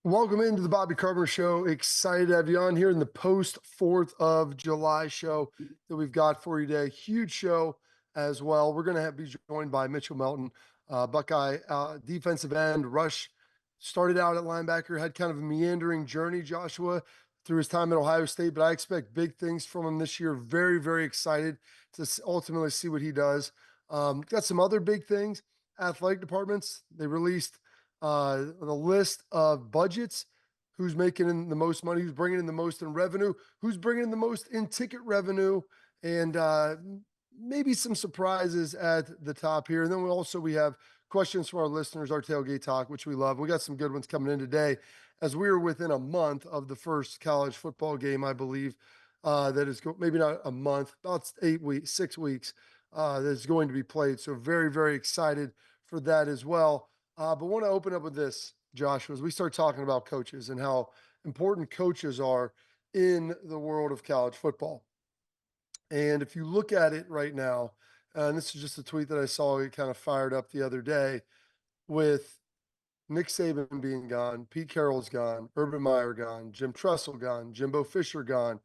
Welcome into the Bobby Carpenter Show. Excited to have you on here in the post 4th of July show that we've got for you today. Huge show as well. We're going to be joined by Mitchell Melton, Buckeye defensive end, rush. Started out at linebacker, had kind of a meandering journey, Joshua, through his time at Ohio State, but I expect big things from him this year. Very, very excited to ultimately see what he does. Got some other big things. Athletic departments, they released the list of budgets, who's making in the most money, who's bringing in the most in revenue, who's bringing in the most in ticket revenue, and maybe some surprises at the top here. And then we have questions from our listeners, our tailgate talk, which we love. We got some good ones coming in today as we are within a month of the first college football game, I believe, that is maybe not a month, about 8 weeks, 6 weeks, that is going to be played. So very, very excited for that as well. But want to open up with this, Joshua, as we start talking about coaches and how important coaches are in the world of college football. And if you look at it right now, and this is just a tweet that I saw, it kind of fired up the other day, with Nick Saban being gone, Pete Carroll's gone, Urban Meyer gone, Jim Tressel gone, Jimbo Fisher gone,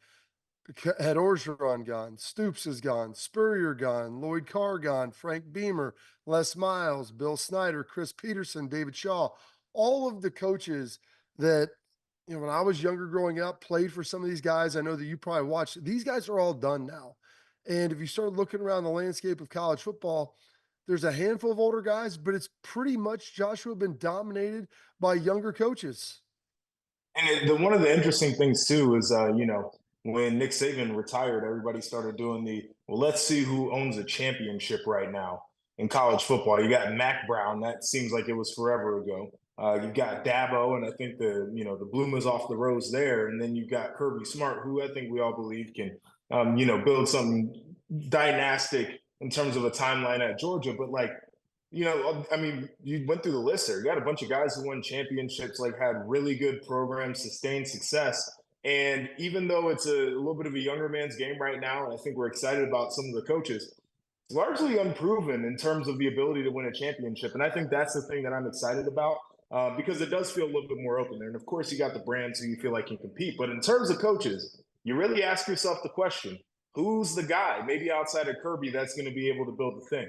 Ed Orgeron gone, Stoops is gone, Spurrier gone, Lloyd Carr gone, Frank Beamer, Les Miles, Bill Snyder, Chris Peterson, David Shaw, all of the coaches that, when I was younger growing up, played for some of these guys. I know that you probably watched. These guys are all done now. And if you start looking around the landscape of college football, there's a handful of older guys, but it's pretty much, Joshua, been dominated by younger coaches. One of the interesting things too is, when Nick Saban retired, everybody started doing well, let's see who owns a championship right now in college football. You got Mac Brown. That seems like it was forever ago. You've got Dabo, and I think the bloom is off the rose there. And then you've got Kirby Smart, who I think we all believe can, build something dynastic in terms of a timeline at Georgia. But you went through the list there. You got a bunch of guys who won championships, had really good programs, sustained success. And even though it's a little bit of a younger man's game right now, and I think we're excited about some of the coaches, it's largely unproven in terms of the ability to win a championship. And I think that's the thing that I'm excited about, because it does feel a little bit more open there. And of course, you got the brands who you feel like can compete. But in terms of coaches, you really ask yourself the question, who's the guy, maybe outside of Kirby, that's going to be able to build the thing?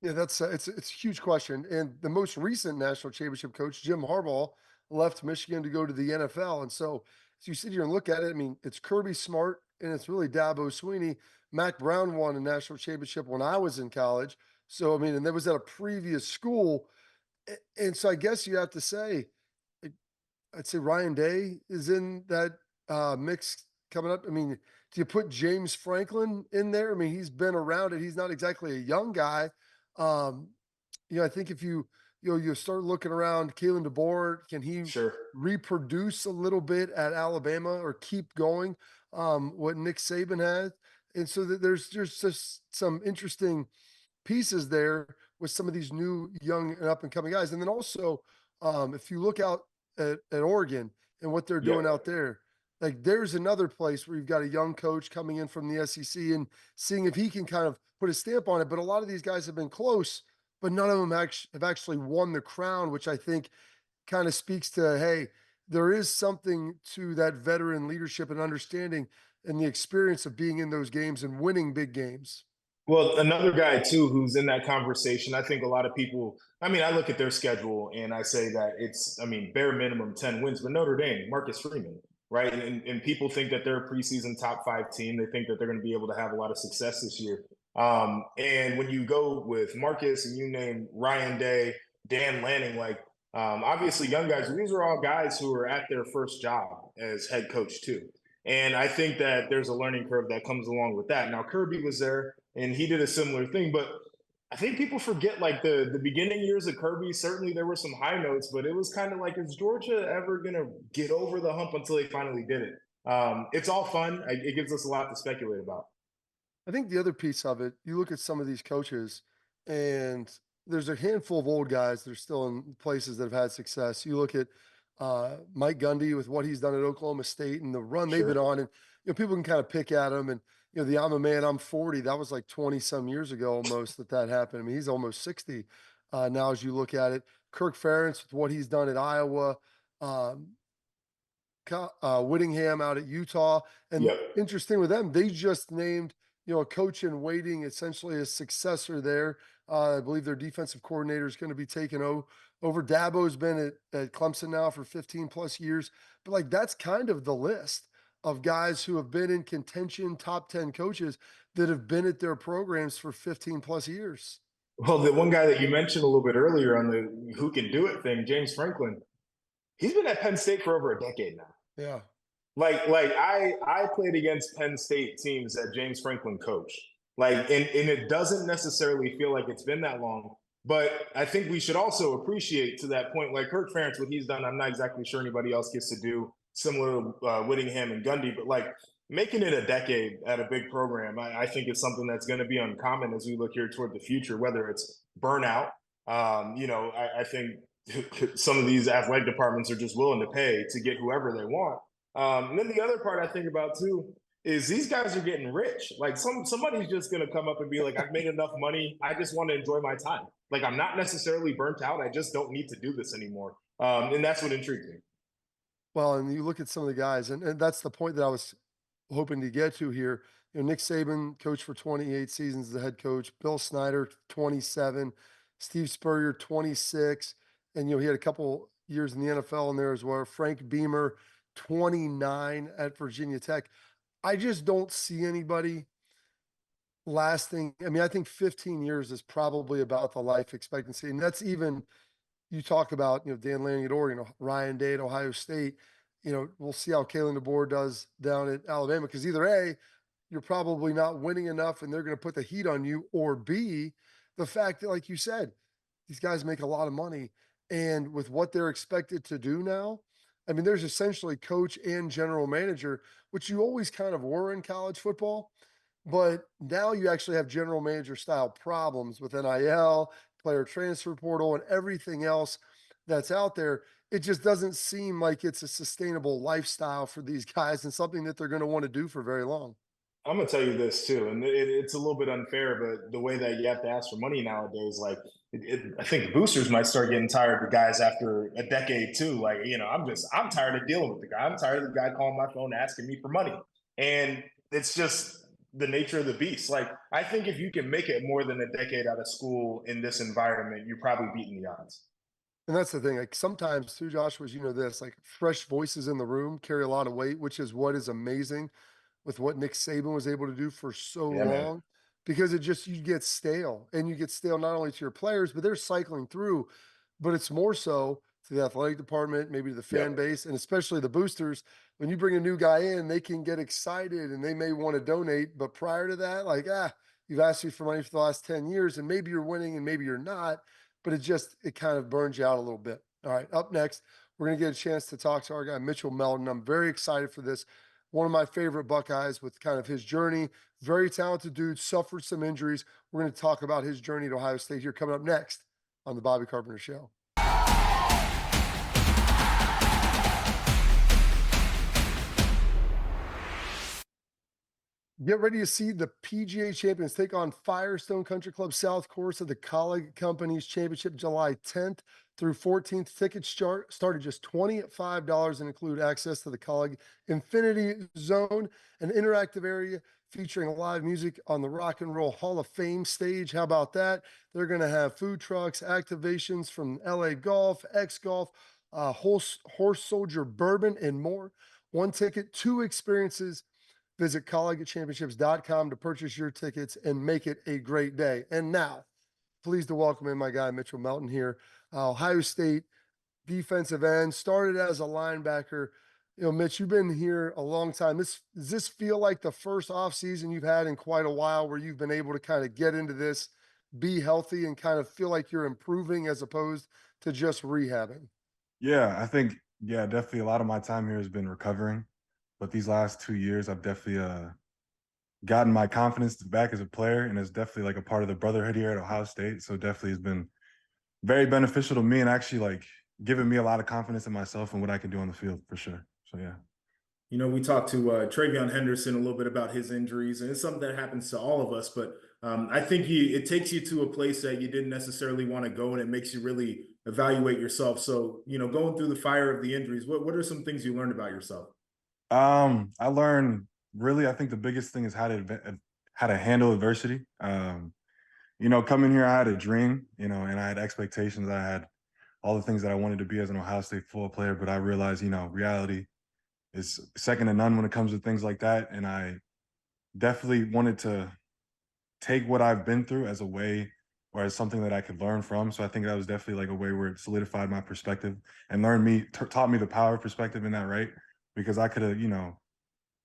Yeah, it's a huge question. And the most recent national championship coach, Jim Harbaugh, left Michigan to go to the NFL. And so as you sit here and look at it, I mean, it's Kirby Smart and it's really Dabo Sweeney. Mac Brown won a national championship when I was in college. So, I mean, and that was at a previous school. And so I guess you have to say, I'd say Ryan Day is in that mix coming up. I mean, do you put James Franklin in there? I mean, he's been around it. He's not exactly a young guy. Um, I think if you start looking around, Kalen DeBoer, can he Sure. reproduce a little bit at Alabama or keep going what Nick Saban has? And so there's just some interesting pieces there with some of these new young and up and coming guys. And then also, if you look out at Oregon and what they're doing out there, like there's another place where you've got a young coach coming in from the SEC and seeing if he can kind of put a stamp on it. But a lot of these guys have been close, but none of them have actually won the crown, which I think kind of speaks to, hey, there is something to that veteran leadership and understanding and the experience of being in those games and winning big games. Well, another guy too who's in that conversation, I think a lot of people, I mean, I look at their schedule and I say that it's, bare minimum 10 wins, but Notre Dame, Marcus Freeman, right? And people think that they're a preseason top 5 team. They think that they're going to be able to have a lot of success this year. And when you go with Marcus and you name Ryan Day, Dan Lanning, obviously young guys, these are all guys who are at their first job as head coach too. And I think that there's a learning curve that comes along with that. Now, Kirby was there and he did a similar thing, but I think people forget the beginning years of Kirby. Certainly there were some high notes, but it was kind of like, is Georgia ever going to get over the hump until they finally did it? It's all fun. It gives us a lot to speculate about. I think the other piece of it, you look at some of these coaches, and there's a handful of old guys that are still in places that have had success. You look at Mike Gundy with what he's done at Oklahoma State and the run they've been Sure. on, and people can kind of pick at him. And the I'm a man, I'm 40. That was like 20 some years ago almost that happened. I mean, he's almost 60 now as you look at it. Kirk Ferentz with what he's done at Iowa. um, Whittingham out at Utah. And Yep. interesting with them, they just named, a coach in waiting, essentially a successor there. I believe their defensive coordinator is going to be taken over. Dabo's been at Clemson now for 15 plus years. But like that's kind of the list of guys who have been in contention, top 10 coaches that have been at their programs for 15 plus years. Well, the one guy that you mentioned a little bit earlier on the who can do it thing, James Franklin, he's been at Penn State for over a decade now. Yeah. Like I played against Penn State teams that James Franklin coached. And it doesn't necessarily feel like it's been that long. But I think we should also appreciate to that point, like Kirk Ferentz, what he's done. I'm not exactly sure anybody else gets to do similar to Whittingham and Gundy, but like making it a decade at a big program, I think is something that's going to be uncommon as we look here toward the future, whether it's burnout. I think some of these athletic departments are just willing to pay to get whoever they want. And then the other part I think about too is these guys are getting rich. Like somebody's just gonna come up and be like, I've made enough money. I just want to enjoy my time. Like I'm not necessarily burnt out. I just don't need to do this anymore. And that's what intrigues me. Well, and you look at some of the guys, and that's the point that I was hoping to get to here. Nick Saban, coach for 28 seasons, the head coach. Bill Snyder, 27. Steve Spurrier, 26. And, he had a couple years in the NFL in there as well. Frank Beamer, 29 at Virginia Tech. I just don't see anybody lasting. I mean, I think 15 years is probably about the life expectancy. And that's even, you talk about, Dan Lanning at Oregon, Ryan Day at Ohio State. We'll see how Kalen DeBoer does down at Alabama, because either A, you're probably not winning enough and they're going to put the heat on you, or B, the fact that, like you said, these guys make a lot of money. And with what they're expected to do now, I mean, there's essentially coach and general manager, which you always kind of were in college football. But now you actually have general manager style problems with NIL, player transfer portal, and everything else that's out there. It just doesn't seem like it's a sustainable lifestyle for these guys and something that they're going to want to do for very long. I'm gonna tell you this too, and it's a little bit unfair, but the way that you have to ask for money nowadays, like I think boosters might start getting tired of guys after a decade too. Like, I'm tired of dealing with the guy. I'm tired of the guy calling my phone asking me for money, and it's just the nature of the beast. Like, I think if you can make it more than a decade out of school in this environment, you're probably beating the odds. And that's the thing. Like sometimes too, Joshua, this, like fresh voices in the room carry a lot of weight, which is what is amazing with what Nick Saban was able to do for so Yeah, man. long, because you get stale, and you get stale not only to your players, but they're cycling through, but it's more so to the athletic department, maybe to the fan Yep. base, and especially the boosters. When you bring a new guy in, they can get excited and they may want to donate. But prior to that, like, you've asked me for money for the last 10 years and maybe you're winning and maybe you're not, but it kind of burns you out a little bit. All right. Up next, we're going to get a chance to talk to our guy, Mitchell Melton. I'm very excited for this. One of my favorite Buckeyes with kind of his journey. Very talented dude, suffered some injuries. We're going to talk about his journey to Ohio State here coming up next on the Bobby Carpenter Show. Get ready to see the PGA champions take on Firestone Country Club South Course of the Colleague Companies Championship July 10th through 14th. Tickets start at just $25 and include access to the Colleague Infinity Zone, an interactive area featuring live music on the Rock and Roll Hall of Fame stage. How about that? They're going to have food trucks, activations from LA Golf, X Golf, Horse Soldier Bourbon, and more. One ticket, two experiences. Visit collegiatechampionships.com to purchase your tickets and make it a great day. And now, pleased to welcome in my guy, Mitchell Melton here. Ohio State defensive end, started as a linebacker. Mitch, you've been here a long time. Does this feel like the first offseason you've had in quite a while where you've been able to kind of get into this, be healthy, and kind of feel like you're improving as opposed to just rehabbing? Yeah, I think, definitely a lot of my time here has been recovering. But these last 2 years, I've definitely gotten my confidence back as a player, and it's definitely like a part of the brotherhood here at Ohio State. So definitely has been very beneficial to me and actually like giving me a lot of confidence in myself and what I can do on the field for sure. So, yeah. We talked to Travion Henderson a little bit about his injuries, and it's something that happens to all of us. But I think it takes you to a place that you didn't necessarily want to go, and it makes you really evaluate yourself. So, going through the fire of the injuries, what are some things you learned about yourself? I learned really, I think the biggest thing is how to handle adversity. Coming here, I had a dream, and I had expectations. I had all the things that I wanted to be as an Ohio State football player, but I realized, reality is second to none when it comes to things like that. And I definitely wanted to take what I've been through as a way or as something that I could learn from. So I think that was definitely like a way where it solidified my perspective and taught me the power of perspective in that, right? Because I could have,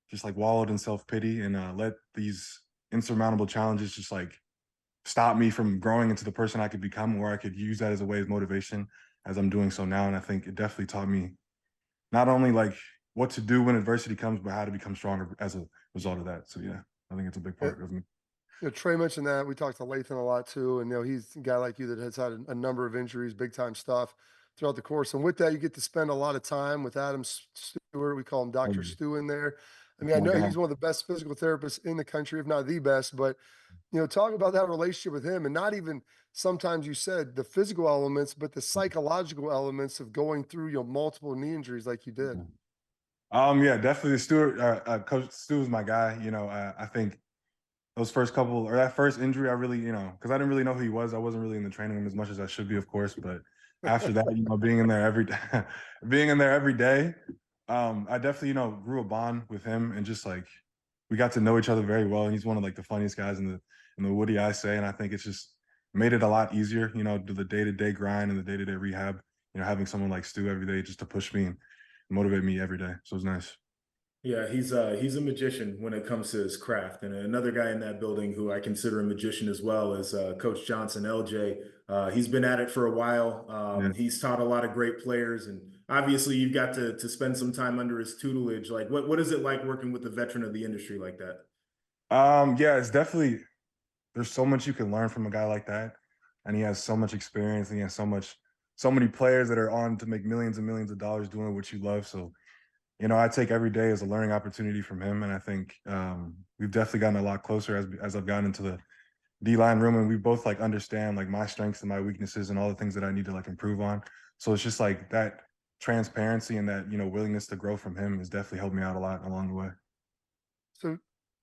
just like wallowed in self-pity and let these insurmountable challenges just like stop me from growing into the person I could become, or I could use that as a way of motivation as I'm doing so now. And I think it definitely taught me not only like what to do when adversity comes, but how to become stronger as a result of that. So yeah, I think it's a big part of me. Trey mentioned that. We talked to Lathan a lot too, and he's a guy like you that has had a number of injuries, big time stuff throughout the course. And with that, you get to spend a lot of time with Adam Stewart. We call him Doctor Stu in there. I mean, I My know God. he's one of the best physical therapists in the country, if not the best. But talk about that relationship with him, and not even sometimes you said the physical elements, but the psychological elements of going through multiple knee injuries like you did. Yeah, definitely. Stewart, Coach Stu was my guy. I think those first couple or that first injury, I really, because I didn't really know who he was. I wasn't really in the training room as much as I should be, of course. But after that, being in there every day, being in there every day, I definitely, grew a bond with him and just like we got to know each other very well. And he's one of like the funniest guys in the Woody I say. And I think it's just made it a lot easier, do the day-to-day grind and the day-to-day rehab, having someone like Stu every day just to push me and motivate me every day. So it's nice. Yeah, he's a magician when it comes to his craft. And another guy in that building who I consider a magician as well is Coach Johnson, LJ. He's been at it for a while. Yeah. He's taught a lot of great players, and obviously you've got to spend some time under his tutelage. Like, what is it like working with a veteran of the industry like that? Yeah, it's definitely there's so much you can learn from a guy like that. And he has so much experience and he has so many players that are on to make millions and millions of dollars doing what you love. So, I take every day as a learning opportunity from him. And I think we've definitely gotten a lot closer as I've gotten into the D-line room and we both like understand like my strengths and my weaknesses and all the things that I need to like improve on. So it's just like that transparency and that, willingness to grow from him has definitely helped me out a lot along the way. So,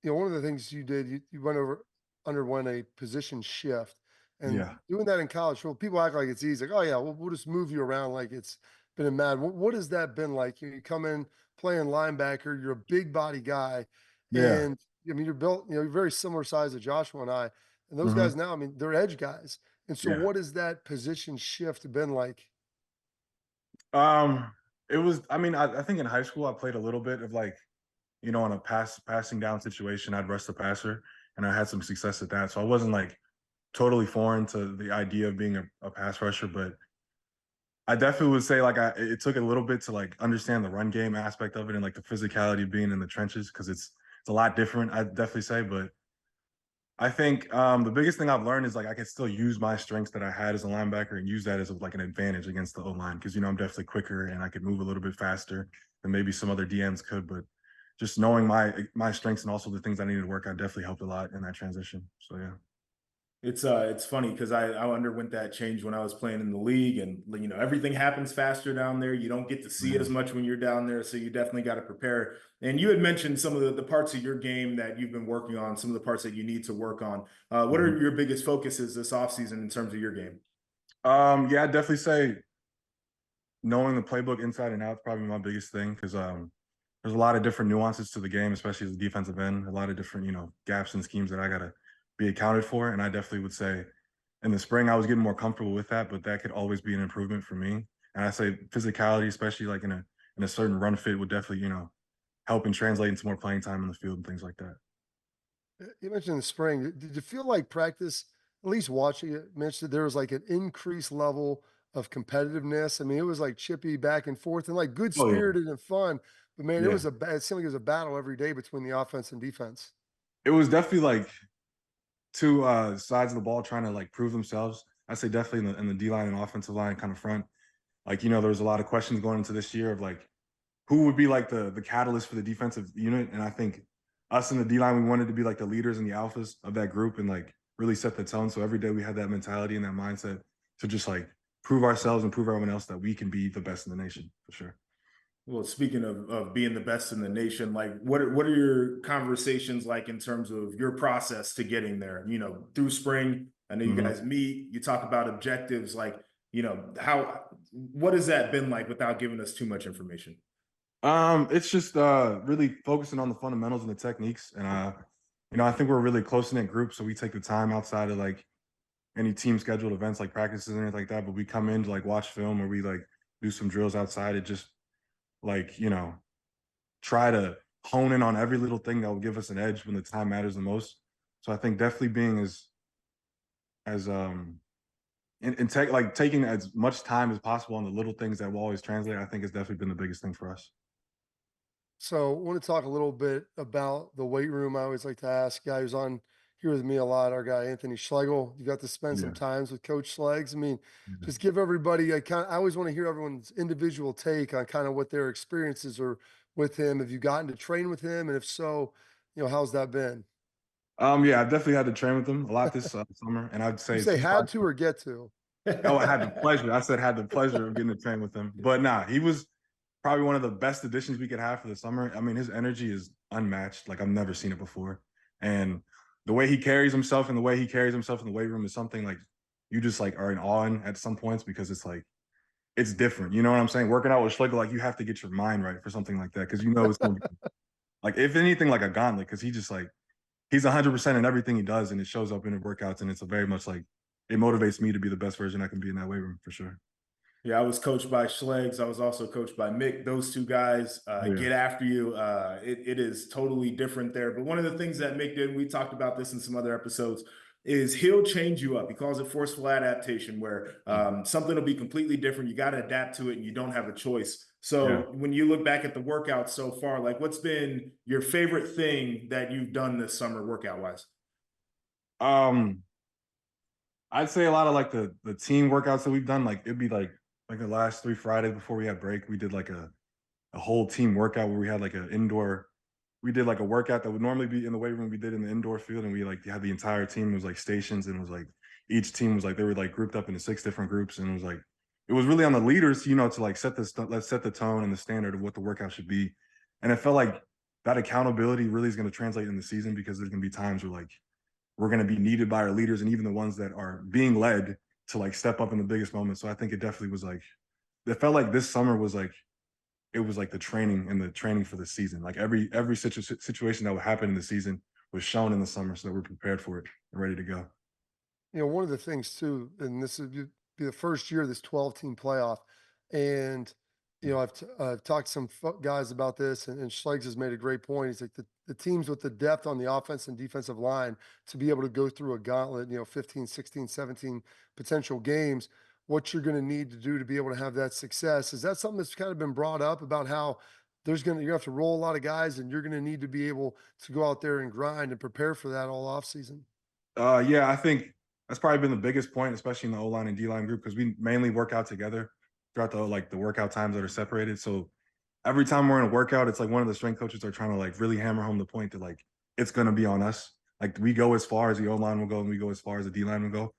one of the things you did, you underwent a position shift, and Yeah. doing that in college, well, people act like it's easy. Like, oh yeah, we'll just move you around like it's been a mad. What has that been like? You come in playing linebacker, you're a big body guy, Yeah. and I mean you're built, you're very similar size to Joshua and I, and those Hmm. guys now, I mean, they're edge guys. And so, Yeah. what has that position shift been like? Um, it was, I mean, I think in high school I played a little bit of like, on a passing down situation, I'd rush the passer and I had some success at that. So I wasn't like totally foreign to the idea of being a pass rusher, but I definitely would say like it took a little bit to like understand the run game aspect of it and like the physicality of being in the trenches because it's a lot different, I'd definitely say. But I think the biggest thing I've learned is like I can still use my strengths that I had as a linebacker and use that as like an advantage against the O line because I'm definitely quicker and I could move a little bit faster than maybe some other DNs could. But just knowing my strengths and also the things I needed to work on definitely helped a lot in that transition. So yeah. It's funny because I underwent that change when I was playing in the league, and everything happens faster down there. You don't get to see Yeah. as much when you're down there, so you definitely got to prepare. And you had mentioned some of the parts of your game that you've been working on, some of the parts that you need to work on. What Mhm. are your biggest focuses this offseason in terms of your game? Yeah, I'd definitely say knowing the playbook inside and out is probably my biggest thing because there's a lot of different nuances to the game, especially as a defensive end, a lot of different, gaps and schemes that I gotta be accounted for. And I definitely would say in the spring I was getting more comfortable with that, but that could always be an improvement for me. And I say physicality, especially like in a certain run fit, would definitely, help and translate into more playing time in the field and things like that. You mentioned the spring. Did you feel like practice, at least watching it, Mitch, that there was like an increased level of competitiveness? I mean, it was like chippy back and forth and like good Oh yeah. spirited and fun. But man, Yeah. it seemed like it was a battle every day between the offense and defense. It was definitely like two sides of the ball trying to like prove themselves. I say definitely in the D line and offensive line kind of front. Like, there was a lot of questions going into this year of like who would be like the catalyst for the defensive unit. And I think us in the D line, we wanted to be like the leaders and the alphas of that group. And like really set the tone. So every day we had that mentality and that mindset to just like prove ourselves and prove everyone else that we can be the best in the nation for sure. Well, speaking of being the best in the nation, like what are your conversations like in terms of your process to getting there? You know, through spring, I know you guys meet, you talk about objectives, like, you know, what has that been like without giving us too much information? It's just really focusing on the fundamentals and the techniques. And I think we're a really close-knit group, so we take the time outside of like any team scheduled events like practices and anything like that. But we come in to like watch film or we like do some drills outside. It just like, try to hone in on every little thing that will give us an edge when the time matters the most. So I think definitely being as and taking as much time as possible on the little things that will always translate, I think has definitely been the biggest thing for us. So, I want to talk a little bit about the weight room. I always like to ask guy who's on here with me a lot, our guy Anthony Schlegel. You got to spend some Yeah. times with Coach Schlegs. I mean, Yeah. just give everybody I always want to hear everyone's individual take on kind of what their experiences are with him. Have you gotten to train with him? And if so, how's that been? Yeah, I've definitely had to train with him a lot this summer, and I'd You say say he's had probably. to or get to? Oh, I had the pleasure. I said had the pleasure of getting to train with him, but nah, he was probably one of the best additions we could have for the summer. I mean, his energy is unmatched. Like I've never seen it before, and the way he carries himself and the way he carries himself in the weight room is something like you just like are in awe in at some points because it's like it's different. You know what I'm saying? Working out with Schlegel, like you have to get your mind right for something like that because it's going to be like if anything like a gauntlet because he just like he's 100% in everything he does, and it shows up in the workouts, and it's a very much like it motivates me to be the best version I can be in that weight room for sure. Yeah, I was coached by Schlegs. I was also coached by Mick. Those two guys Yeah, get after you. It is totally different there. But one of the things that Mick did, we talked about this in some other episodes, is he'll change you up. He calls it forceful adaptation, where something will be completely different. You got to adapt to it, and you don't have a choice. yeah. So when you look back at the workouts so far, like what's been your favorite thing that you've done this summer workout wise? Um, I'd say a lot of like the team workouts that we've done, like it'd be like the last 3 Fridays before we had break, we did like a whole team workout where we had like an indoor. We did like a workout that would normally be in the weight room. We did in the indoor field, and we like had the entire team. It was like stations, and it was like each team was like they were like grouped up into 6 different groups, and it was really on the leaders, to like let's set the tone and the standard of what the workout should be. And it felt like that accountability really is going to translate in the season because there's going to be times where like we're going to be needed by our leaders and even the ones that are being led to like step up in the biggest moments. So I think it definitely was like it felt like this summer was like it was like the training for the season. Like every situation that would happen in the season was shown in the summer, so that we're prepared for it and ready to go. One of the things too, and this would be the first year of this 12-team playoff, and I've talked to some guys about this, and Schlegs has made a great point. He's like the teams with the depth on the offense and defensive line to be able to go through a gauntlet, 15, 16, 17 potential games, what you're going to need to do to be able to have that success. Is that something that's kind of been brought up about how you're going to have to roll a lot of guys and you're going to need to be able to go out there and grind and prepare for that all off season? Yeah, I think that's probably been the biggest point, especially in the O line and D line group, because we mainly work out together throughout the workout times that are separated. So every time we're in a workout, it's like one of the strength coaches are trying to like really hammer home the point that like it's gonna be on us. Like we go as far as the O line will go, and we go as far as the D line will go,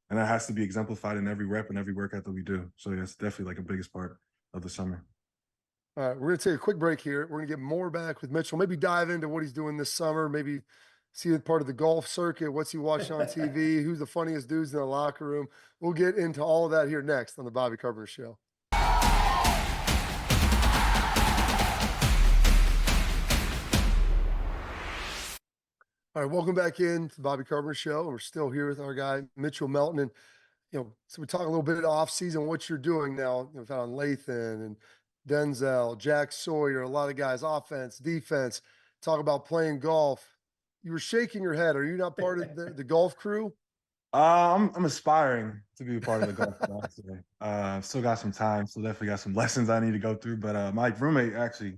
and that has to be exemplified in every rep and every workout that we do. So yeah, it's definitely like a biggest part of the summer. All right, we're going to take a quick break here. We're going to get more back with Mitchell. Maybe dive into what he's doing this summer. Maybe see part of the golf circuit. What's he watching on TV? Who's the funniest dudes in the locker room? We'll get into all of that here next on the Bobby Carpenter Show. All right, welcome back in to the Bobby Carpenter Show. And we're still here with our guy Mitchell Melton. And so we talk a little bit off season, what you're doing now. We've had on Lathan and Denzel, Jack Sawyer, a lot of guys, offense, defense, talk about playing golf. You were shaking your head. Are you not part of the golf crew? I'm aspiring to be a part of the golf club today. Still got some time, still definitely got some lessons I need to go through. But my roommate actually,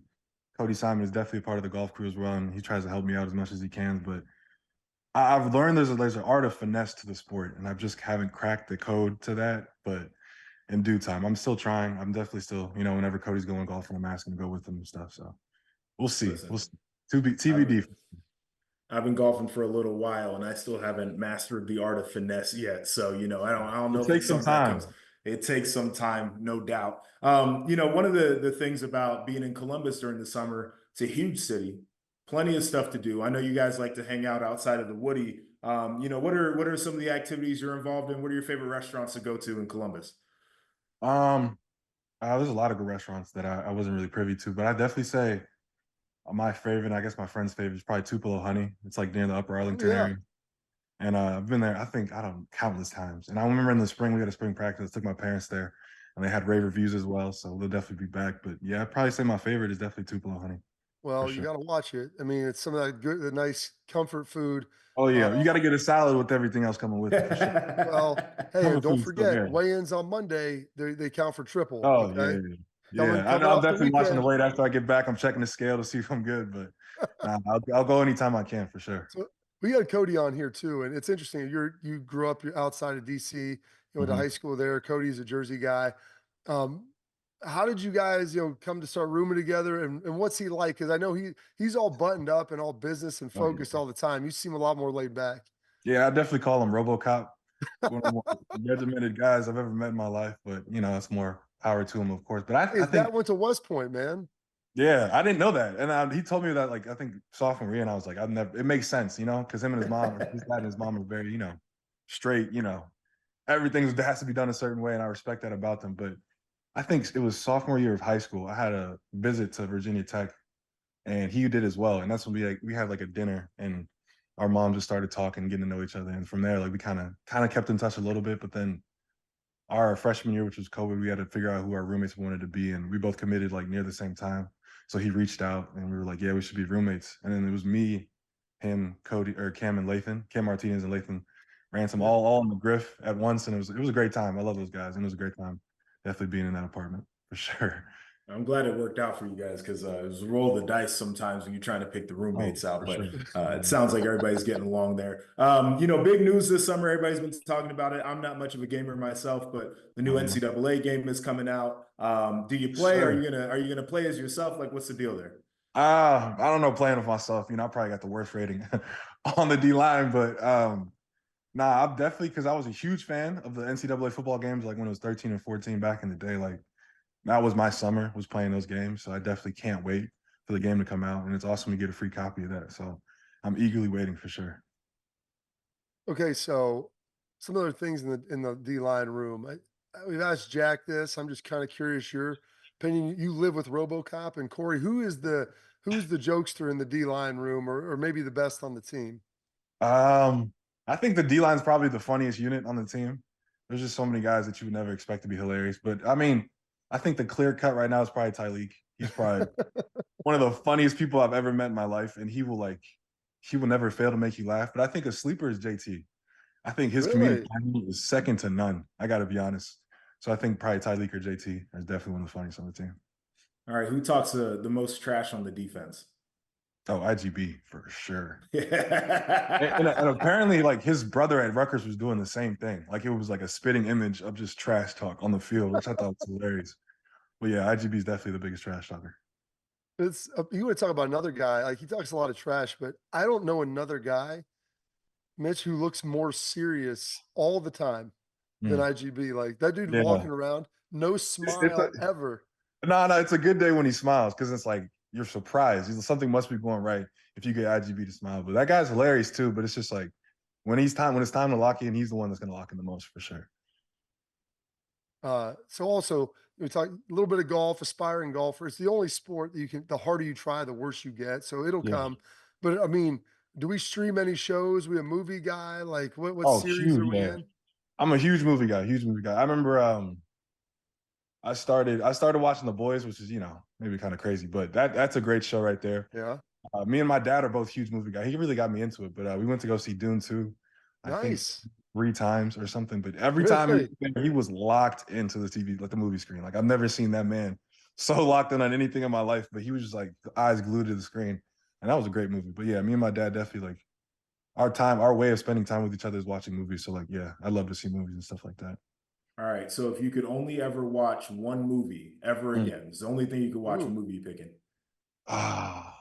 Cody Simon, is definitely a part of the golf crew as well, and he tries to help me out as much as he can. But I've learned there's an art of finesse to the sport, and I just haven't cracked the code to that. But in due time, I'm still trying. I'm definitely still, whenever Cody's going golfing, I'm asking to go with him and stuff. So we'll see. Listen, We'll see. TBD. I've been golfing for a little while, and I still haven't mastered the art of finesse yet. So, I don't know It if it's takes some something that time. comes. It takes some time, no doubt. One of the things about being in Columbus during the summer, it's a huge city, plenty of stuff to do. I know you guys like to hang out outside of the Woody. What are some of the activities you're involved in? What are your favorite restaurants to go to in Columbus? Um, there's a lot of good restaurants that I wasn't really privy to, but I definitely say my favorite, and I guess my friend's favorite, is probably Tupelo Honey. It's like near the Upper Oh, Arlington yeah. area. And I've been there, I don't countless times. And I remember in the spring, we had a spring practice. I took my parents there and they had rave reviews as well. So they'll definitely be back. But yeah, I'd probably say my favorite is definitely Tupelo Honey for Well, you sure. got to watch it. I mean, it's some of that good, the nice comfort food. Oh, Uh, yeah. You got to get a salad with everything else coming with it for sure. well, hey, and Comfort don't food's still forget, good. weigns on Monday, they count for triple. Oh, yeah. Okay. Yeah. Yeah. Coming I'm off the definitely watching the weekend. weight after I get back. I'm checking the scale to see if I'm good. But nah, I'll go anytime I can for sure. So we had Cody on here too, and it's interesting. You grew up outside of DC. You went to Mhm. high school there. Cody's a Jersey guy. Um, how did you guys, come to start rooming together? And what's he like? Because I know he's all buttoned up and all business and Oh, yeah. focused all the time. You seem a lot more laid back. Yeah, I definitely call him RoboCop. One of the more regimented guys I've ever met in my life, but it's more power to him, of course. But Hey, I his dad think, went to West Point, man. yeah, I didn't know that, and he told me that like I think sophomore year, and I was like, I've never. It makes sense, because him and his dad and his mom are very, straight. Everything has to be done a certain way, and I respect that about them. But I think it was sophomore year of high school. I had a visit to Virginia Tech, and he did as well. And that's when we had like a dinner, and our moms just started talking, getting to know each other, and from there, like we kind of kept in touch a little bit. But then our freshman year, which was COVID, we had to figure out who our roommates wanted to be, and we both committed like near the same time. So he reached out, and we were like, "Yeah, we should be roommates." And then it was me, him, Cody, or Cam and Lathan, Cam Martinez and Lathan Ransom, Yeah. all in the Griff at once, and it was a great time. I love those guys, and it was a great time, definitely being in that apartment for sure. I'm glad it worked out for you guys because it was a roll of the dice sometimes when you're trying to pick the Oh, roommates out. for But sure. it sounds like everybody's getting along there. Big news this summer. Everybody's been talking about it. I'm not much of a gamer myself, but the new Um, NCAA game is coming out. Do you play? sure. Are you gonna play as yourself? Like, what's the deal there? I don't know playing with myself. I probably got the worst rating on the D line, but nah, I'm definitely because I was a huge fan of the NCAA football games, like when it was 13 and 14 back in the day. Like that was my summer, was playing those games. So I definitely can't wait for the game to come out. And it's awesome to get a free copy of that. So I'm eagerly waiting for sure. Okay, so some other things in the D line room. We've asked Jack this. I'm just kind of curious your opinion. You live with RoboCop and Corey. Who's the jokester in the D line room, or maybe the best on the team? Um, I think the D line is probably the funniest unit on the team. There's just so many guys that you would never expect to be hilarious. But I mean, I think the clear cut right now is probably Tyleek. He's probably one of the funniest people I've ever met in my life, and he will never fail to make you laugh. But I think a sleeper is JT. I think his comedic Really? timing is second to none. I got to be honest. So I think probably Tyleek or JT is definitely one of the funniest on the team. All right, who talks the most trash on the defense? Oh, IGB for sure. And Yeah. apparently, like his brother at Rutgers was doing the same thing. Like it was like a spitting image of just trash talk on the field, which I thought was hilarious. But yeah, IGB is definitely the biggest trash talker. It's you want to talk about another guy, like he talks a lot of trash, but I don't know another guy, Mitch, who looks more serious all the time than Mm. IGB. Like that dude Yeah, walking around, no it's smile ever. no, it's a good day when he smiles because it's like you're surprised. Something must be going right if you get IGB to smile. But that guy's hilarious too. But it's just like when it's time to lock in, he's the one that's going to lock in the most for sure. So also we talk a little bit of golf, aspiring golfer. It's the only sport that the harder you try, the worse you get. So it'll Yeah. come. But I mean, do we stream any shows? We a movie guy? Like what Oh, series are huge. we Yeah. in? I'm a huge movie guy. Huge movie guy. I remember I started watching The Boys, which is maybe kind of crazy, but that's a great show right there. Yeah. Me and my dad are both huge movie guys. He really got me into it, but we went to go see Dune 2, I think Nice. 3 times or something. But every time Really? he was locked into the TV, like the movie screen. Like I've never seen that man so locked in on anything in my life, but he was just like eyes glued to the screen. And that was a great movie. But yeah, me and my dad definitely like our way of spending time with each other is watching movies. So like, yeah, I love to see movies and stuff like that. All right, so if you could only ever watch one movie ever Mm. again, it's the only thing you could watch. What Ooh. movie you picking? Ah,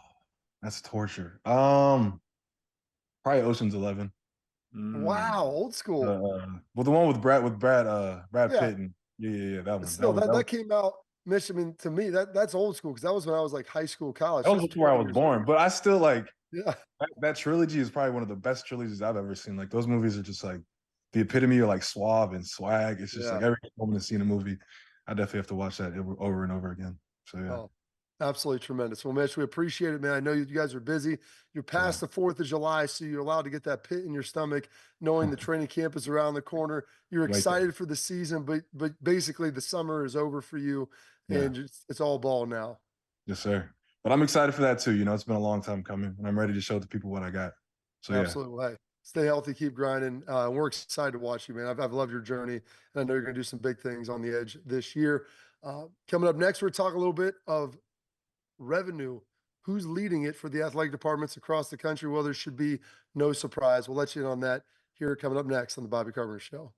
that's torture. Probably Ocean's 11. Wow, old school. Well, the one with Brad Yeah, Pitt and yeah, that but one. still, that came out. Mitch, I mean, to me, that's old school because that was when I was like high school, college. that was That's before I 20 was years ago. born. But I still like Yeah, that trilogy is probably one of the best trilogies I've ever seen. Like those movies are just like the epitome of like suave and swag. It's just yeah. like every moment to see in a movie, I definitely have to watch that over and over again. So yeah. Oh, absolutely tremendous. Well, Mitch, we appreciate it, man. I know you guys are busy. You're past the 4th of July, so you're allowed to get that pit in your stomach, knowing the training camp is around the corner. You're Right there. excited for the season, but basically the summer is over for you, Yeah. and it's all ball now. Yes, sir. But I'm excited for that too. You know, it's been a long time coming, and I'm ready to show the people what I got. So yeah. Absolutely. Hey, stay healthy, keep grinding. We're excited to watch you, man. I've loved your journey, and I know you're going to do some big things on the edge this year. Coming up next, we're talking a little bit of revenue. Who's leading it for the athletic departments across the country? Well, there should be no surprise. We'll let you in on that here coming up next on the Bobby Carpenter Show.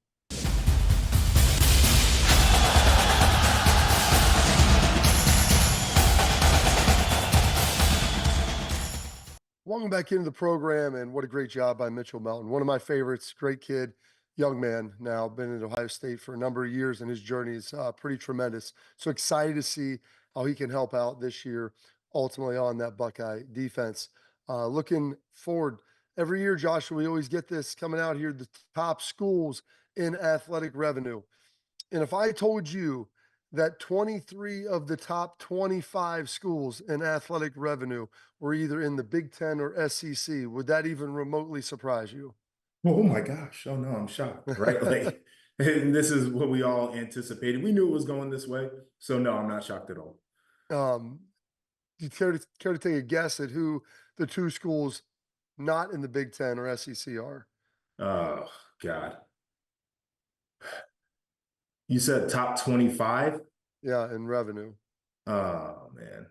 Welcome back into the program, and what a great job by Mitchell Melton. One of my favorites, great kid, young man now, been at Ohio State for a number of years, and his journey is pretty tremendous. So excited to see how he can help out this year, ultimately on that Buckeye defense. Looking forward, every year, Joshua, we always get this coming out here, the top schools in athletic revenue. And if I told you that 23 of the top 25 schools in athletic revenue were either in the Big Ten or SEC, would that even remotely surprise you? Oh my gosh. Oh no, I'm shocked, right? Like, and this is what we all anticipated. We knew it was going this way. So no, I'm not shocked at all. Do you care to take a guess at who the two schools not in the Big Ten or SEC are? Oh God. You said top 25? Yeah, in revenue. Oh man.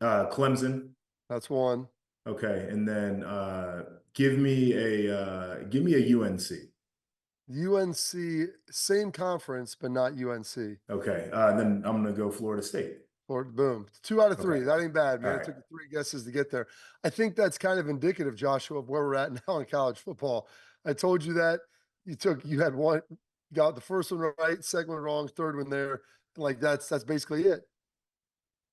Clemson. That's one. Okay. And then give me a UNC. UNC, same conference, but not UNC. Okay. Then I'm gonna go Florida State. Or boom, 2 out of 3. Okay. That ain't bad, man. All It right. took you 3 guesses to get there. I think that's kind of indicative, Joshua, of where we're at now in college football. I told you that you had one, got the first one right, second one wrong, third one there. Like that's basically it.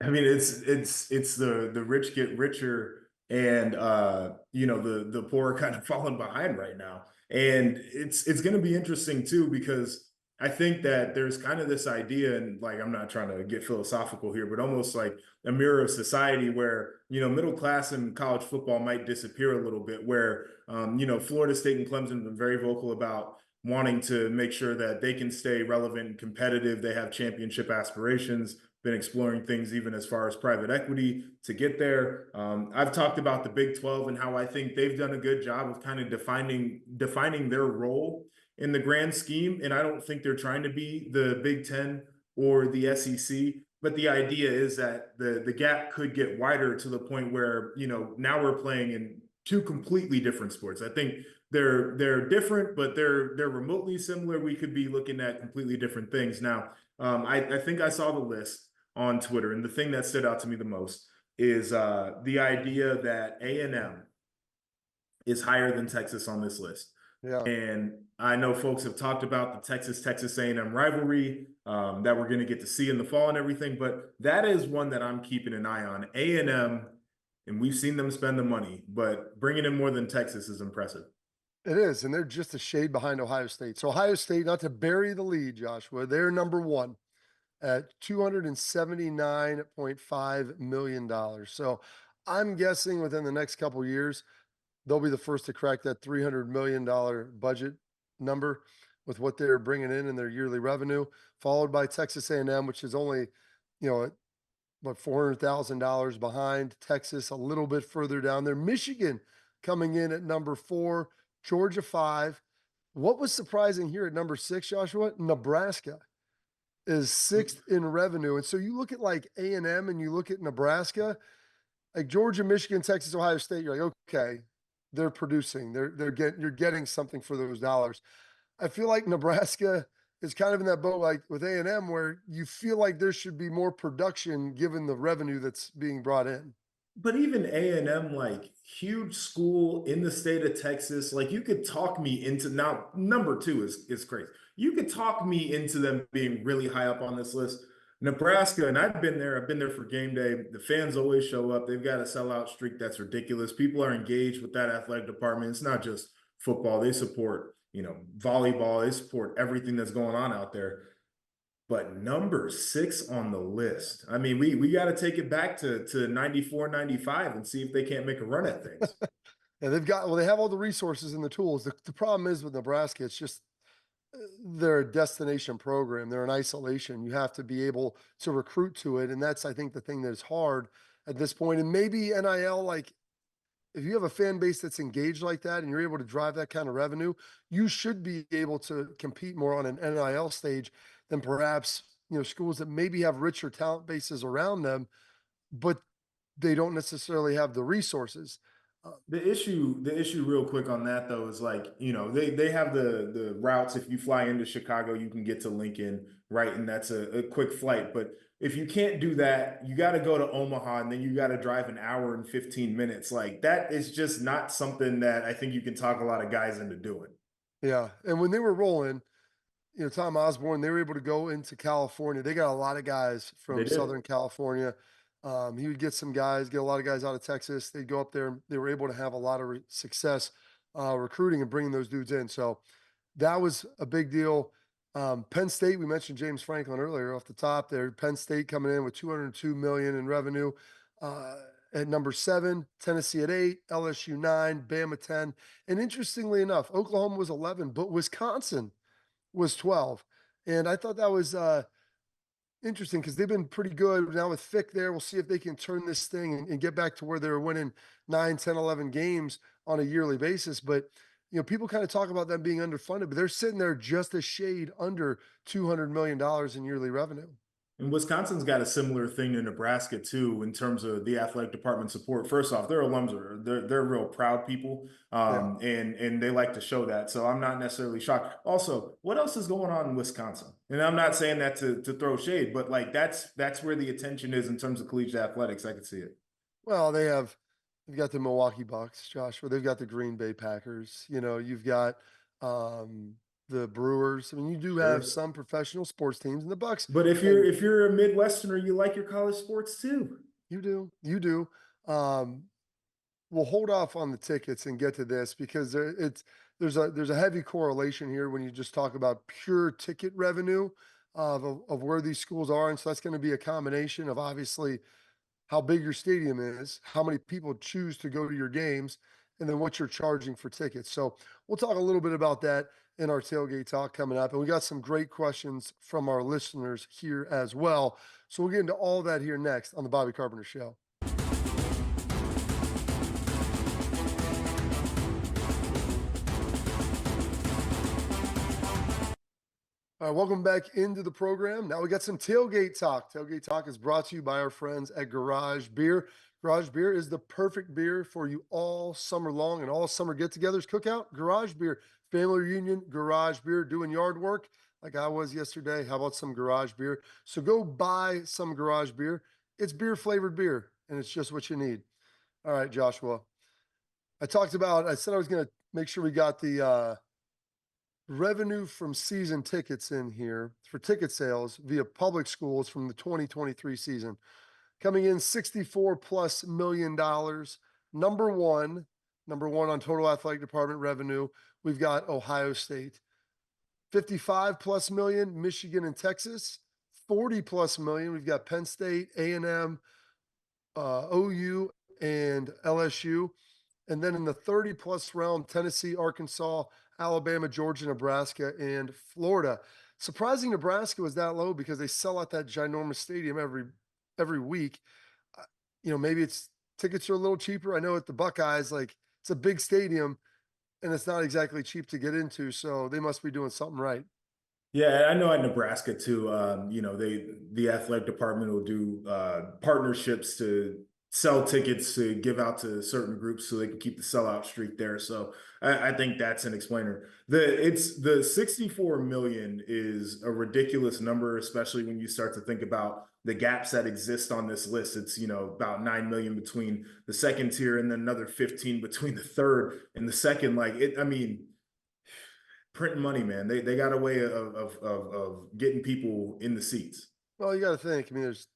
I mean, it's the rich get richer and the poor kind of falling behind right now. And it's going to be interesting too because I think that there's kind of this idea, and like I'm not trying to get philosophical here, but almost like a mirror of society where middle class and college football might disappear a little bit. Where Florida State and Clemson have been very vocal about wanting to make sure that they can stay relevant and competitive. They have championship aspirations, been exploring things even as far as private equity to get there. I've talked about the Big 12 and how I think they've done a good job of kind of defining their role in the grand scheme. And I don't think they're trying to be the Big 10 or the SEC. But the idea is that the gap could get wider to the point where, now we're playing in two completely different sports. I think they're different, but they're remotely similar. We could be looking at completely different things. Now, I think I saw the list on Twitter, and the thing that stood out to me the most is the idea that A&M is higher than Texas on this list. Yeah. And I know folks have talked about the Texas A&M rivalry that we're going to get to see in the fall and everything, but that is one that I'm keeping an eye on. A&M, and we've seen them spend the money, but bringing in more than Texas is impressive. It is, and they're just a shade behind Ohio State. So Ohio State, not to bury the lead, Joshua, they're number 1 at $279.5 million. So I'm guessing within the next couple of years, they'll be the first to crack that $300 million budget number with what they're bringing in their yearly revenue, followed by Texas A&M, which is only, about $400,000 behind. Texas a little bit further down there. Michigan coming in at number 4, Georgia 5. What was surprising here at number 6, Joshua? Nebraska is 6th in revenue. And so you look at like A&M and you look at Nebraska, like Georgia, Michigan, Texas, Ohio State, you're like, okay, they're producing. You're getting something for those dollars. I feel like Nebraska is kind of in that boat like with A&M where you feel like there should be more production given the revenue that's being brought in. But even A&M, like huge school in the state of Texas, like you could talk me into now number two is crazy. You could talk me into them being really high up on this list. Nebraska, and I've been there for game day. The fans always show up. They've got a sellout streak that's ridiculous. People are engaged with that athletic department. It's not just football. They support, volleyball, they support everything that's going on out there. But number 6 on the list. I mean, we got to take it back to 94, 95 and see if they can't make a run at things. Yeah, they have all the resources and the tools. The problem is with Nebraska, it's just they're a destination program. They're in isolation. You have to be able to recruit to it. And that's, I think, the thing that is hard at this point. And maybe NIL, like if you have a fan base that's engaged like that and you're able to drive that kind of revenue, you should be able to compete more on an NIL stage than perhaps, schools that maybe have richer talent bases around them, but they don't necessarily have the resources. The issue real quick on that though is like, they have the routes. If you fly into Chicago, you can get to Lincoln, right? And that's a quick flight. But if you can't do that, you got to go to Omaha and then you got to drive an hour and 15 minutes. Like that is just not something that I think you can talk a lot of guys into doing. Yeah. And when they were rolling, Tom Osborne, they were able to go into California. They got a lot of guys from Southern California. He would get a lot of guys out of Texas. They'd go up there. And they were able to have a lot of success recruiting and bringing those dudes in. So that was a big deal. Penn State, we mentioned James Franklin earlier off the top there. Penn State coming in with $202 million in revenue. At number 7, Tennessee at 8, LSU 9, Bama 10. And interestingly enough, Oklahoma was 11, but Wisconsin was 12. And I thought that was interesting because they've been pretty good. Now with Fick there, we'll see if they can turn this thing and get back to where they were winning 9, 10, 11 games on a yearly basis. But, people kind of talk about them being underfunded, but they're sitting there just a shade under $200 million in yearly revenue. And Wisconsin's got a similar thing to Nebraska too, in terms of the athletic department support. First off, their alums they're real proud people, and they like to show that. So I'm not necessarily shocked. Also, what else is going on in Wisconsin? And I'm not saying that to throw shade, but like that's where the attention is in terms of collegiate athletics. I can see it. Well, they've got the Milwaukee Bucks, Joshua. They've got the Green Bay Packers. You've got the Brewers. I mean, you do have some professional sports teams in the Bucks. But if you're a Midwesterner, you like your college sports too. You do. We'll hold off on the tickets and get to this because there's a heavy correlation here when you just talk about pure ticket revenue of where these schools are. And so that's going to be a combination of obviously how big your stadium is, how many people choose to go to your games, and then what you're charging for tickets. So we'll talk a little bit about that in our tailgate talk coming up. And we got some great questions from our listeners here as well. So we'll get into all that here next on the Bobby Carpenter Show. All right, welcome back into the program. Now we got some tailgate talk. Tailgate talk is brought to you by our friends at Garage Beer. Garage Beer is the perfect beer for you all summer long and all summer get-togethers. Cookout, Garage Beer, family reunion, Garage Beer, doing yard work like I was yesterday. How about some Garage Beer? So go buy some Garage Beer. It's beer-flavored beer, and it's just what you need. All right, Joshua. I said I was going to make sure we got the revenue from season tickets in here for ticket sales via public schools from the 2023 season. Coming in $64+ million. Number one on total athletic department revenue. We've got Ohio State. $55+ million, Michigan and Texas. $40+ million. We've got Penn State, A&M, OU, and LSU. And then in the 30+ realm, Tennessee, Arkansas, Alabama, Georgia, Nebraska, and Florida. Surprising Nebraska was that low because they sell out that ginormous stadium every week. Maybe tickets are a little cheaper. I know at the Buckeyes, like it's a big stadium and it's not exactly cheap to get into. So they must be doing something right. Yeah, I know at Nebraska too, the athletic department will do partnerships to sell tickets to give out to certain groups so they can keep the sellout streak there. So I think that's an explainer. The 64 million is a ridiculous number, especially when you start to think about the gaps that exist on this list. It's, about 9 million between the second tier and then another 15 between the third and the second. Printing money, man. They got a way of getting people in the seats. Well, you got to think. I mean, there's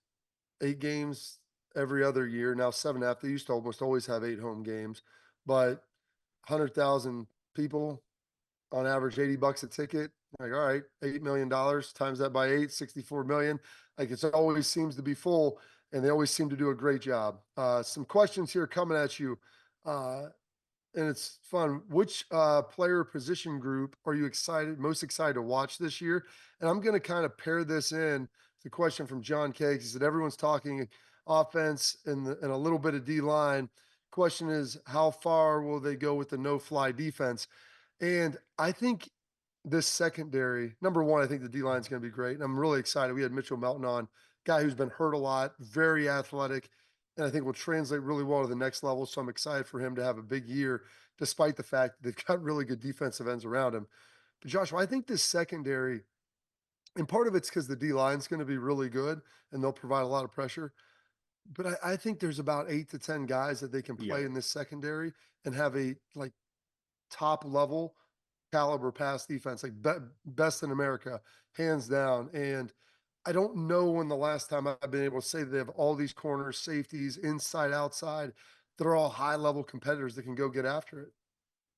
8 games every other year now. 7.5. They used to almost always have 8 home games, but 100,000 people on average, $80 a ticket. Like, all right, $8 million times that by 8, 64 million. Like, it always seems to be full, and they always seem to do a great job. Some questions here coming at you. And it's fun. Which player position group are you most excited to watch this year? And I'm going to kind of pair this in the question from John K. He said everyone's talking offense and a little bit of D line. Question is, how far will they go with the no-fly defense? And I think this secondary, number one, I think the D line is going to be great. And I'm really excited. We had Mitchell Melton on, guy who's been hurt a lot, very athletic, and I think will translate really well to the next level. So I'm excited for him to have a big year, despite the fact that they've got really good defensive ends around him. But Joshua, I think this secondary, and part of it's because the D line is going to be really good and they'll provide a lot of pressure. But I think there's about 8 to 10 guys that they can play in this secondary and have a top level caliber pass defense, best in America, hands down. And I don't know when the last time I've been able to say that they have all these corners, safeties, inside, outside, that are all high level competitors that can go get after it.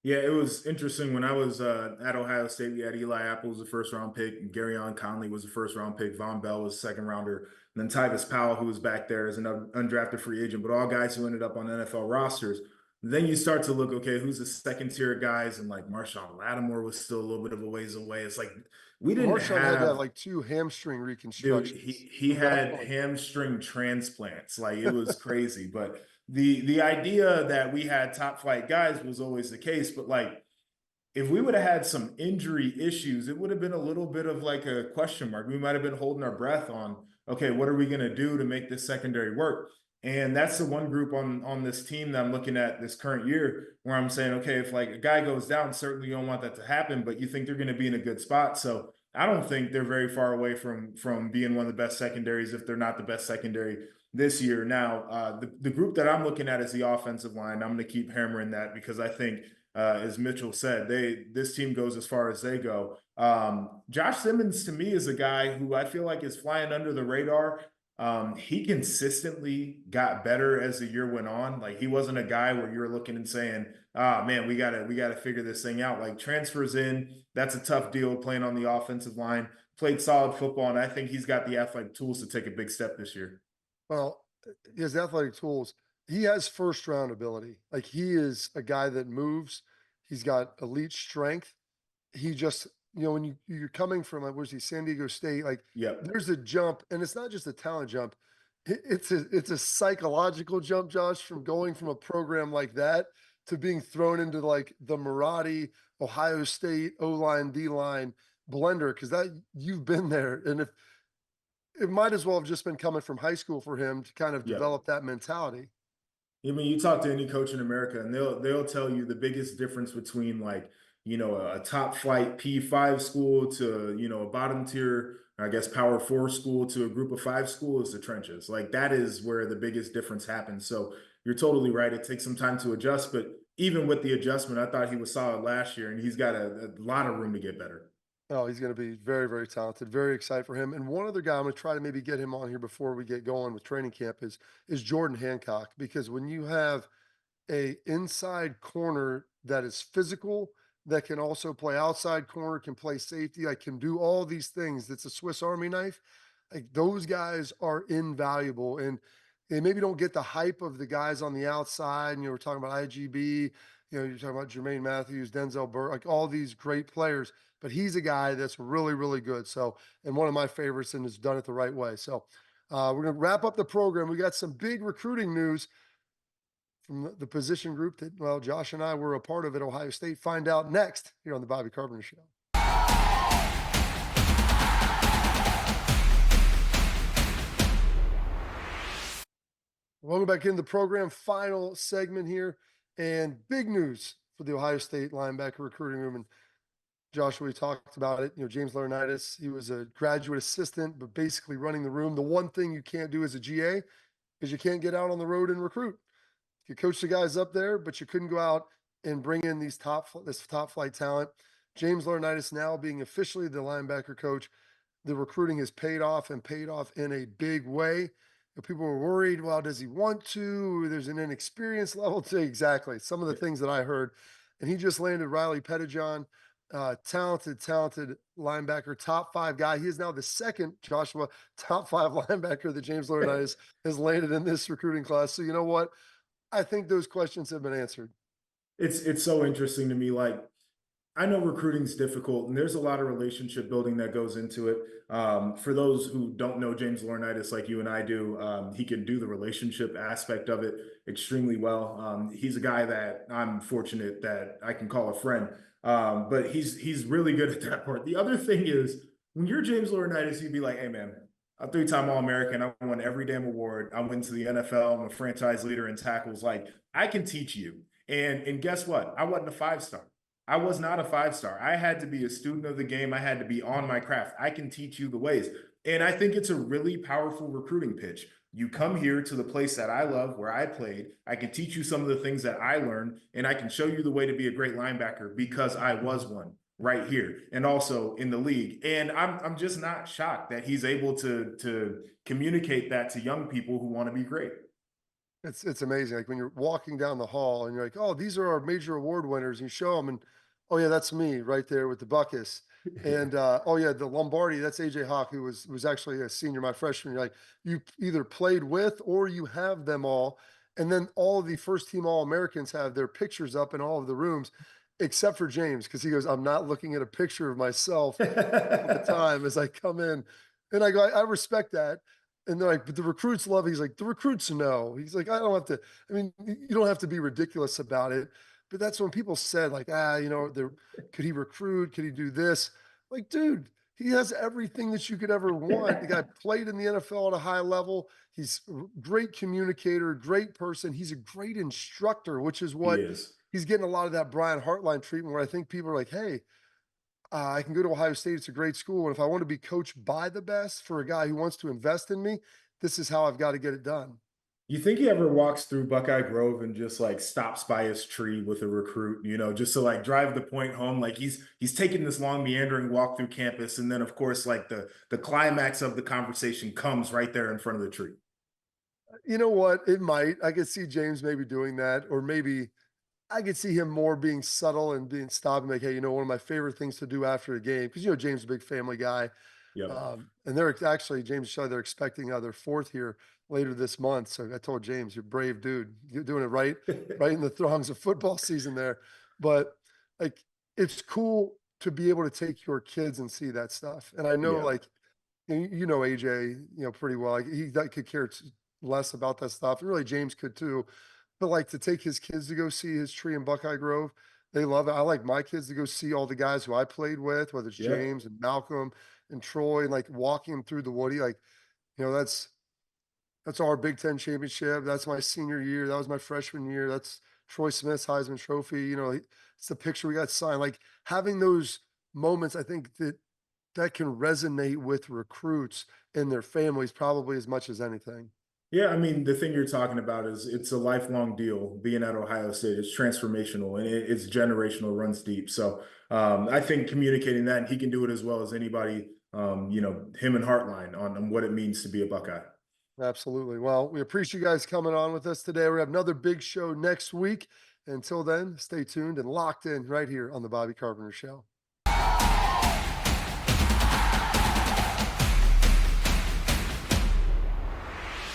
Yeah, it was interesting when I was at Ohio State. We had Eli Apple was the first round pick, and Garyon Conley was the first round pick. Von Bell was second rounder, and then Tyvis Powell, who was back there as an undrafted free agent, but all guys who ended up on NFL rosters. Then you start to look, okay, who's the second tier guys? And Marshawn Lattimore was still a little bit of a ways away. It's like we didn't Marshawn have had to have 2 hamstring reconstructions. Dude, he had hamstring transplants. It was crazy. But the idea that we had top flight guys was always the case. But if we would have had some injury issues, it would have been a little bit of a question mark. We might have been holding our breath on, okay, what are we going to do to make this secondary work? And that's the one group on this team that I'm looking at this current year where I'm saying, okay, if a guy goes down, certainly you don't want that to happen, but you think they're going to be in a good spot. So I don't think they're very far away from being one of the best secondaries if they're not the best secondary this year. Now, the group that I'm looking at is the offensive line. I'm going to keep hammering that because I think, as Mitchell said, this team goes as far as they go. Josh Simmons, to me, is a guy who I feel like is flying under the radar. He consistently got better as the year went on. He wasn't a guy where you're looking and saying, man, we gotta figure this thing out. Transfers in, that's a tough deal playing on the offensive line, played solid football. And I think he's got the athletic tools to take a big step this year. Well, he has athletic tools. He has first round ability. He is a guy that moves. He's got elite strength. He just, when you're coming from where's he, San Diego State, there's a jump, and it's not just a talent jump. It's a psychological jump, Josh, from going from a program like that to being thrown into the Marathi, Ohio State, O-line, D-line blender, because that you've been there. And if it might as well have just been coming from high school for him to kind of develop that mentality. I mean, you talk to any coach in America and they'll tell you the biggest difference between a top flight P5 school to, a bottom tier, I guess, power 4 school to a group of 5 school is the trenches. That is where the biggest difference happens. So you're totally right. It takes some time to adjust, but even with the adjustment, I thought he was solid last year and he's got a lot of room to get better. Oh, he's going to be very, very talented. Very excited for him. And one other guy I'm going to try to maybe get him on here before we get going with training camp is Jordan Hancock, because when you have a inside corner that is physical, that can also play outside corner, can play safety, can do all these things. That's a Swiss Army knife. Those guys are invaluable, and they maybe don't get the hype of the guys on the outside. And we're talking about IGB, you're talking about Jermaine Matthews, Denzel Burke, all these great players. But he's a guy that's really, really good. So, and one of my favorites, and has done it the right way. So, we're going to wrap up the program. We got some big recruiting news from the position group that, Josh and I were a part of at Ohio State. Find out next here on the Bobby Carpenter Show. Welcome back into the program. Final segment here, and big news for the Ohio State linebacker recruiting room. And Joshua, we talked about it. James Laurinaitis, he was a graduate assistant, but basically running the room. The one thing you can't do as a GA is you can't get out on the road and recruit. You coach the guys up there, but you couldn't go out and bring in this top flight talent. James Laurinaitis now being officially the linebacker coach, the recruiting has paid off and paid off in a big way. People were worried, well, does he want to? There's an inexperience level to exactly some of the things that I heard. And he just landed Riley Pettijohn, talented linebacker, top 5 guy. He is now the second, Joshua, top 5 linebacker that James Laurinaitis has landed in this recruiting class. So you know what? I think those questions have been answered. It's so interesting to me. Like, I know recruiting's difficult, and there's a lot of relationship building that goes into it. For those who don't know James Laurinaitis like you and I do, he can do the relationship aspect of it extremely well. He's a guy that I'm fortunate that I can call a friend, but he's really good at that part. The other thing is, when you're James Laurinaitis, you'd be like, hey, man, a 3-time All-American. I won every damn award. I went to the NFL. I'm a franchise leader in tackles. Like, I can teach you. And guess what? I wasn't a 5-star. I was not a 5-star. I had to be a student of the game. I had to be on my craft. I can teach you the ways. And I think it's a really powerful recruiting pitch. You come here to the place that I love, where I played. I can teach you some of the things that I learned, and I can show you the way to be a great linebacker because I was one right here and also in the league. And I'm just not shocked that he's able to communicate that to young people who want to be great. It's amazing. Like when you're walking down the hall and you're like, oh, these are our major award winners. And you show them and, oh yeah, that's me right there with the Buckus. And oh yeah, the Lombardi, that's AJ Hawk, who was actually a senior my freshman year. Like you either played with or you have them all. And then all of the first team All-Americans have their pictures up in all of the rooms, except for James, because he goes, I'm not looking at a picture of myself all the time as I come in. And I go, I respect that. And they're like, but the recruits love it. He's like, the recruits know. He's like, I don't have to, I mean, you don't have to be ridiculous about it. But that's when people said, like, could he recruit? Could he do this? Like, dude, he has everything that you could ever want. The guy played in the NFL at a high level. He's a great communicator, great person. He's a great instructor, which is He what is. he's getting a lot of that Brian Hartline treatment where I think people are like, hey, I can go to Ohio State. It's a great school. And if I want to be coached by the best for a guy who wants to invest in me, this is how I've got to get it done. You think he ever walks through Buckeye Grove and just like stops by his tree with a recruit, just to like drive the point home? Like he's taking this long meandering walk through campus, and then of course like the climax of the conversation comes right there in front of the tree. You know what? It might. I could see James maybe doing that, or maybe I could see him more being subtle and being stopped and like, hey, one of my favorite things to do after a game, because James is a big family guy. Yeah. And they're actually, James showed they're expecting their 4th here later this month. So I told James, you're a brave dude. You're doing it right in the throngs of football season there. But like, it's cool to be able to take your kids and see that stuff. And I know, Yeah. like, AJ, pretty well. Like, he could care less about that stuff. And really, James could too. But like to take his kids to go see his tree in Buckeye Grove, they love it. I like my kids to go see all the guys who I played with, whether it's Yeah. James and Malcolm and Troy, and like walking them through the Woody. Like, that's our Big Ten championship. That's my senior year. That was my freshman year. That's Troy Smith's Heisman Trophy. It's the picture we got signed. Like having those moments, I think that can resonate with recruits and their families probably as much as anything. Yeah, I mean, the thing you're talking about is it's a lifelong deal being at Ohio State. It's transformational and it's generational, runs deep. So I think communicating that, and he can do it as well as anybody, him and Hartline on what it means to be a Buckeye. Absolutely. Well, we appreciate you guys coming on with us today. We have another big show next week. Until then, stay tuned and locked in right here on the Bobby Carpenter Show.